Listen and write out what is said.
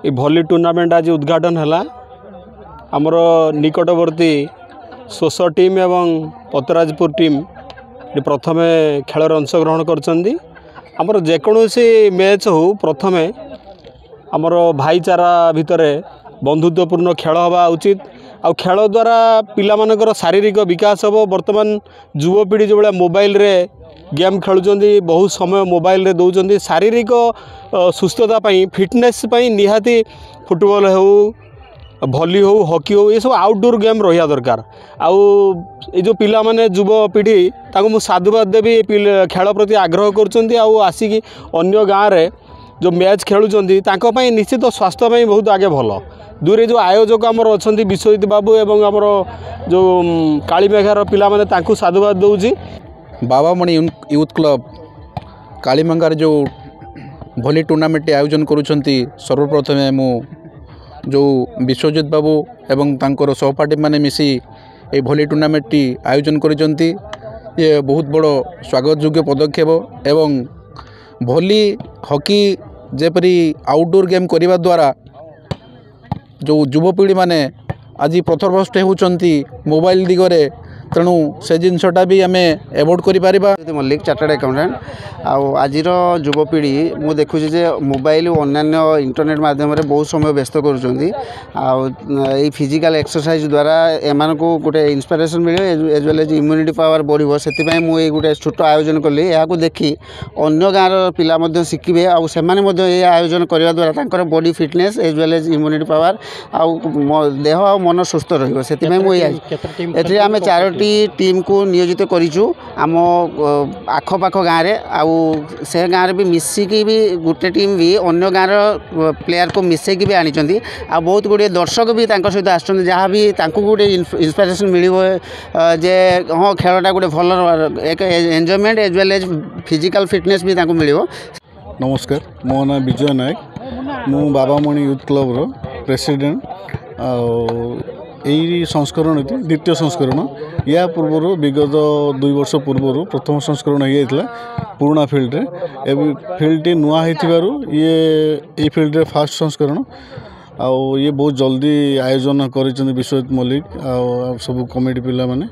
ये भली टूर्नामेंट आज उद्घाटन है आमर निकटवर्ती सोस टीम एवं पतराजपुर टीम प्रथम खेल अंशग्रहण कर जेकोसी मैच हो प्रथम आमर भाईचारा भितर बंधुत्वपूर्ण खेल हवा उचित आ खेल द्वारा पिला मानकर शारीरिक विकास हम बर्तमान युवपीढ़ी जो मोबाइल रे गेम खेलुंट बहुत समय मोबाइल रे दौरान शारीरिक सुस्थता फिटनेस निहाती फुटबॉल हो भली हो हॉकी हो ये सब आउटडोर गेम रहा दरकार आउ ये जो पिला माने युवपीढ़ी ताको साधुवाद देवी खेल प्रति आग्रह करसिक अन्य गाँव रे जो मैच खेलुंट निश्चित स्वास्थ्य बहुत आगे भल दूरे जो आयोजक आमर अच्छा विश्वजित बाबू एवं आमर जो कालीमेघार पिला माने तांकु साधुवाद दौची। बाबामणि यूथ क्लब कालीमेघार जो भली टूर्नामेंट आयोजन करुछंती सर्वप्रथम मु जो विश्वजित बाबू एवं तांकर सहपाठी माने मिसी ए भली टूर्नामेंट टी आयोजन करिसंती ये बहुत बड़ स्वागत योग्य पदक्षेप एवं भली हॉकी जेपरी आउटडोर गेम करने द्वारा जो युवपीढ़ी माने आज पथरभ्रष्ट होती मोबाइल दिगरे तेणु से जिनसटा भी आम एवोड कर मल्लिक चार्टर्ड अकाउंटेंट आज युवपीढ़ी मु देखुची जे मोबाइल और अन्य इंटरनेट माध्यम बहुत समय व्यस्त कर फिजिकल एक्सरसाइज द्वारा एम को गोटे इंस्पिरेशन मिले as well as immunity power बढ़ से मुझे गोटे छोट आयोजन कली या देखी अन्य गाँव पिला शिखे आए आयोजन करने द्वारा body fitness as well as immunity power देह आ मन सुस्थ रही आम चारोटी टीम को नियोजित करिचु आम आखपाख गाँव में से गाँव भी मिसिकी भी गोटे टीम भी अन्य गाँव प्लेयर को मिसेकी भी आनी बहुत गुड़े दर्शक भी सहित आसुँच जहाँ भी गोटे इंस्पिरेशन मिले जे हाँ खेलटा गोटे भल एक enjoyment as well as physical fitness भी मिले। नमस्कार मो ना विजय नायक मु बाबामणि यूथ क्लब रो प्रेसिडेंट यही संस्करण द्वितीय संस्करण या पूर्व विगत 2 वर्ष पूर्व प्रथम संस्करण हो पुराना फिल्ड रे फिल्ड नुआ ये फिल्ड रे फास्ट संस्करण ये बहुत जल्दी आयोजन कर विश्वजित मल्लिक सब कमिटी पिला माने।